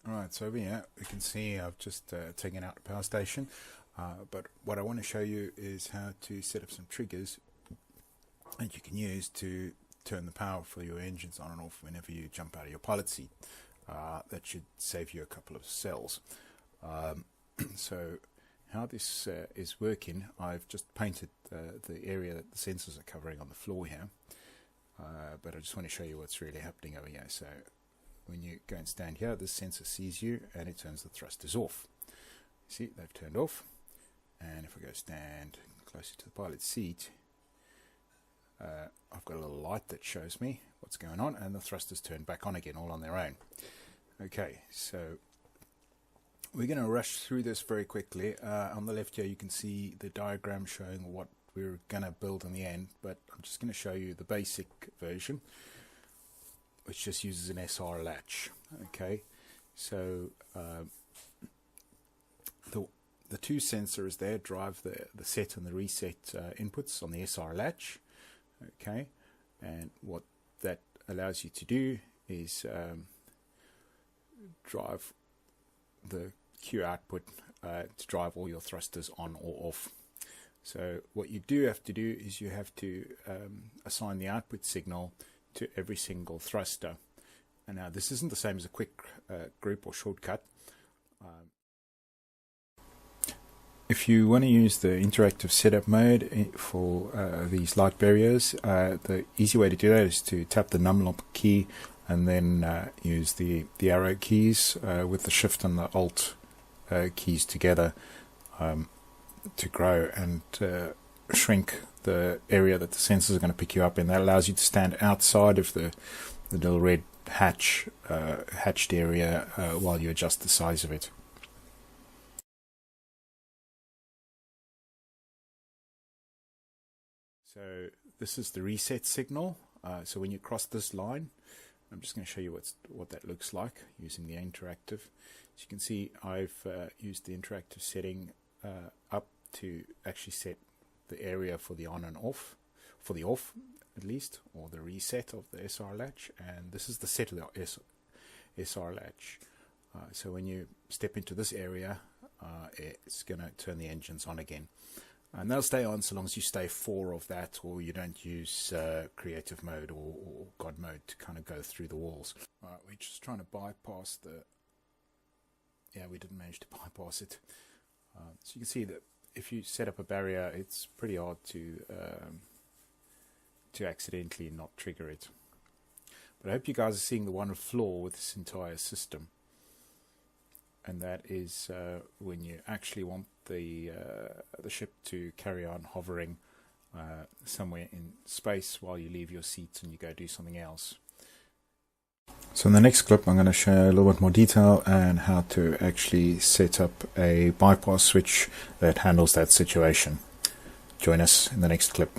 Alright, so over here we can see I've just taken out the power station, but what I want to show you is how to set up some triggers that you can use to turn the power for your engines on and off whenever you jump out of your pilot seat. That should save you a couple of cells. So how this is working, I've just painted the area that the sensors are covering on the floor here, but I just want to show you what's really happening over here. So when you go and stand here, this sensor sees you and it turns the thrusters off. See, they've turned off. And if I go stand closer to the pilot seat, I've got a little light that shows me what's going on, and the thrusters turn back on again, all on their own. Okay, so we're going to rush through this very quickly. On the left here you can see the diagram showing what we're going to build in the end, but I'm just going to show you the basic version, which just uses an SR latch. Okay, so the two sensors there drive the set and the reset inputs on the SR latch. Okay, and what that allows you to do is drive the Q output to drive all your thrusters on or off. So what you do have to do is you have to assign the output signal to every single thruster. And now this isn't the same as a quick group or shortcut. If you want to use the interactive setup mode for these light barriers, the easy way to do that is to tap the numlock key and then use the arrow keys with the shift and the alt keys together to grow and shrink the area that the sensors are going to pick you up in. That allows you to stand outside of the little red hatched area while you adjust the size of it. So this is the reset signal. So when you cross this line, I'm just going to show you what that looks like using the interactive. As you can see, I've used the interactive setting up to actually set the area for the on and off, for the off at least, or the reset of the SR latch, and this is the set of the SR latch. So when you step into this area, it's going to turn the engines on again. And they'll stay on so long as you stay 4 of that, or you don't use creative mode or God mode to kind of go through the walls. Alright, we're just trying to bypass we didn't manage to bypass it. So you can see that if you set up a barrier, it's pretty hard to accidentally not trigger it. But I hope you guys are seeing the one flaw with this entire system. And that is when you actually want the ship to carry on hovering somewhere in space while you leave your seats and you go do something else. So in the next clip I'm going to share a little bit more detail on how to actually set up a bypass switch that handles that situation. Join us in the next clip.